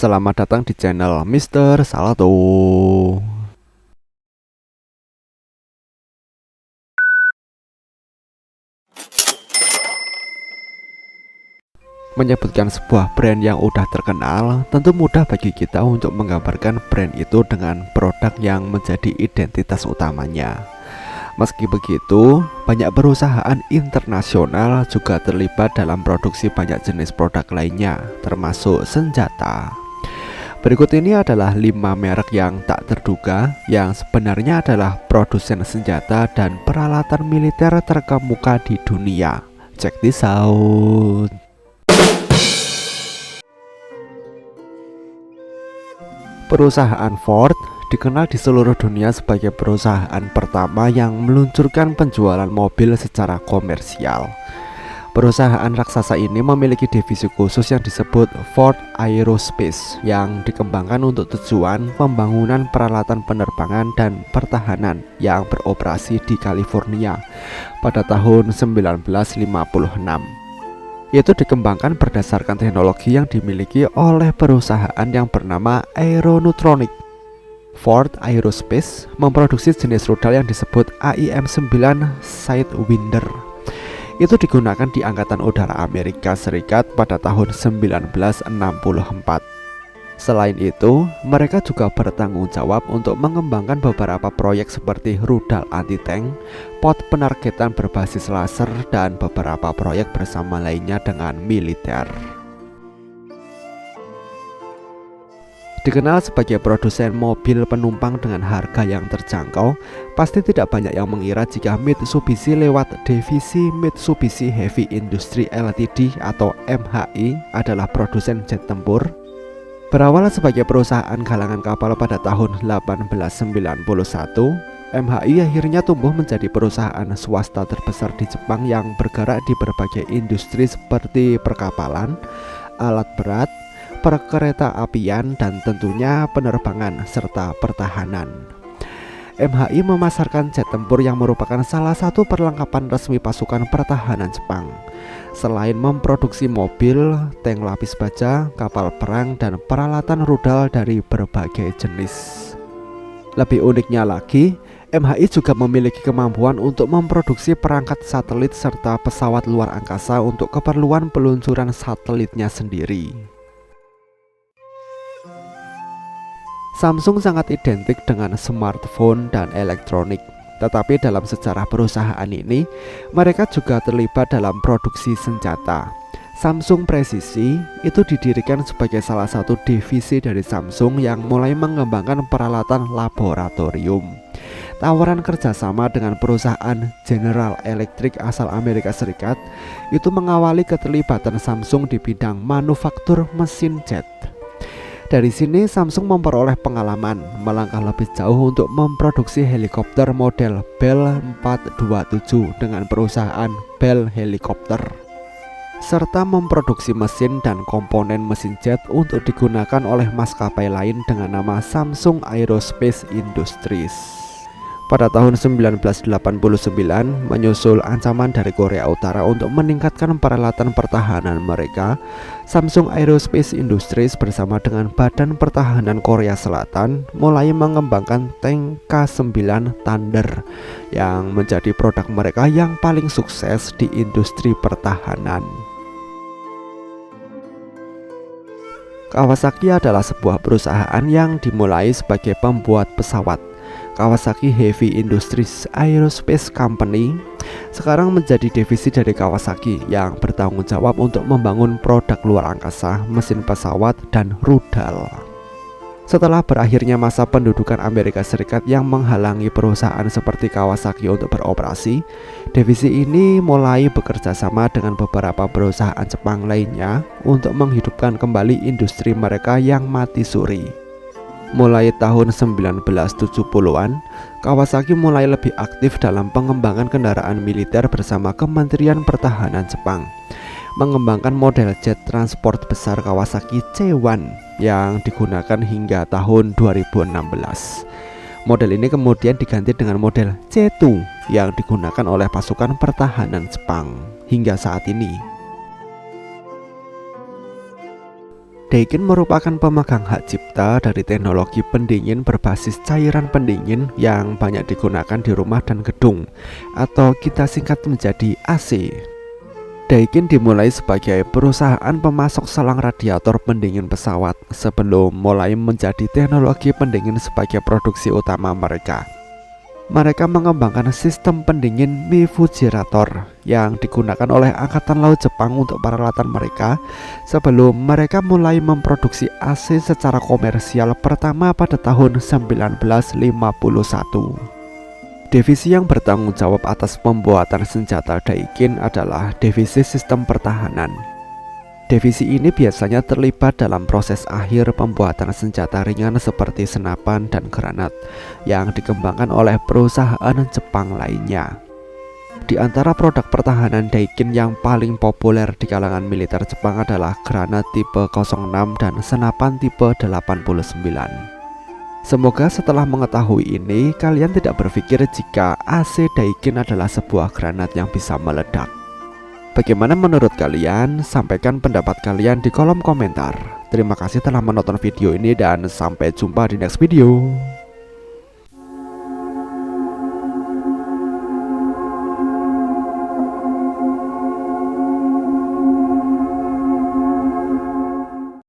Selamat datang di channel Mister Salato. Menyebutkan sebuah brand yang udah terkenal, tentu mudah bagi kita untuk menggambarkan brand itu dengan produk yang menjadi identitas utamanya. Meski begitu, banyak perusahaan internasional juga terlibat dalam produksi banyak jenis produk lainnya, termasuk senjata. Berikut ini adalah 5 merek yang tak terduga yang sebenarnya adalah produsen senjata dan peralatan militer terkemuka di dunia. Check this out. Perusahaan Ford dikenal di seluruh dunia sebagai perusahaan pertama yang meluncurkan penjualan mobil secara komersial. Perusahaan raksasa ini memiliki divisi khusus yang disebut Ford Aerospace yang dikembangkan untuk tujuan pembangunan peralatan penerbangan dan pertahanan yang beroperasi di California pada tahun 1956. Itu dikembangkan berdasarkan teknologi yang dimiliki oleh perusahaan yang bernama Aeronutronic. Ford Aerospace memproduksi jenis rudal yang disebut AIM-9 Sidewinder. Itu digunakan di Angkatan Udara Amerika Serikat pada tahun 1964. Selain itu, mereka juga bertanggung jawab untuk mengembangkan beberapa proyek seperti rudal anti-tank, pot penargetan berbasis laser, dan beberapa proyek bersama lainnya dengan militer. Dikenal sebagai produsen mobil penumpang dengan harga yang terjangkau, pasti tidak banyak yang mengira jika Mitsubishi lewat divisi Mitsubishi Heavy Industry Ltd atau MHI adalah produsen jet tempur. Berawal sebagai perusahaan galangan kapal pada tahun 1891, MHI akhirnya tumbuh menjadi perusahaan swasta terbesar di Jepang yang bergerak di berbagai industri seperti perkapalan, alat berat, perkereta apian, dan tentunya penerbangan serta pertahanan. MHI memasarkan jet tempur yang merupakan salah satu perlengkapan resmi pasukan pertahanan Jepang. Selain memproduksi mobil, tank lapis baja, kapal perang, dan peralatan rudal dari berbagai jenis. Lebih uniknya lagi, MHI juga memiliki kemampuan untuk memproduksi perangkat satelit serta pesawat luar angkasa untuk keperluan peluncuran satelitnya sendiri. Samsung sangat identik dengan smartphone dan elektronik, tetapi dalam sejarah perusahaan ini, mereka juga terlibat dalam produksi senjata. Samsung Presisi itu didirikan sebagai salah satu divisi dari Samsung yang mulai mengembangkan peralatan laboratorium. Tawaran kerjasama dengan perusahaan General Electric asal Amerika Serikat itu mengawali keterlibatan Samsung di bidang manufaktur mesin jet. Dari sini Samsung memperoleh pengalaman melangkah lebih jauh untuk memproduksi helikopter model Bell 427 dengan perusahaan Bell Helicopter, serta memproduksi mesin dan komponen mesin jet untuk digunakan oleh maskapai lain dengan nama Samsung Aerospace Industries. Pada tahun 1989, menyusul ancaman dari Korea Utara untuk meningkatkan peralatan pertahanan mereka, Samsung Aerospace Industries bersama dengan Badan Pertahanan Korea Selatan mulai mengembangkan tank K9 Thunder yang menjadi produk mereka yang paling sukses di industri pertahanan. Kawasaki adalah sebuah perusahaan yang dimulai sebagai pembuat pesawat. Kawasaki Heavy Industries Aerospace Company sekarang menjadi divisi dari Kawasaki yang bertanggung jawab untuk membangun produk luar angkasa, mesin pesawat, dan rudal. Setelah berakhirnya masa pendudukan Amerika Serikat yang menghalangi perusahaan seperti Kawasaki untuk beroperasi, divisi ini mulai bekerja sama dengan beberapa perusahaan Jepang lainnya untuk menghidupkan kembali industri mereka yang mati suri. Mulai tahun 1970-an, Kawasaki mulai lebih aktif dalam pengembangan kendaraan militer bersama Kementerian Pertahanan Jepang, mengembangkan model jet transport besar Kawasaki C1 yang digunakan hingga tahun 2016. Model ini kemudian diganti dengan model C2 yang digunakan oleh pasukan pertahanan Jepang hingga saat ini. Daikin merupakan pemegang hak cipta dari teknologi pendingin berbasis cairan pendingin yang banyak digunakan di rumah dan gedung, atau kita singkat menjadi AC. Daikin dimulai sebagai perusahaan pemasok selang radiator pendingin pesawat sebelum mulai menjadi teknologi pendingin sebagai produksi utama mereka. Mereka mengembangkan sistem pendingin Mifujirator yang digunakan oleh Angkatan Laut Jepang untuk peralatan mereka sebelum mereka mulai memproduksi AC secara komersial pertama pada tahun 1951. Divisi yang bertanggung jawab atas pembuatan senjata Daikin adalah Divisi Sistem Pertahanan. Divisi ini biasanya terlibat dalam proses akhir pembuatan senjata ringan seperti senapan dan granat yang dikembangkan oleh perusahaan Jepang lainnya. Di antara produk pertahanan Daikin yang paling populer di kalangan militer Jepang adalah granat tipe 06 dan senapan tipe 89. Semoga setelah mengetahui ini, kalian tidak berpikir jika AC Daikin adalah sebuah granat yang bisa meledak. Bagaimana menurut kalian? Sampaikan pendapat kalian di kolom komentar. Terima kasih telah menonton video ini dan sampai jumpa di next video.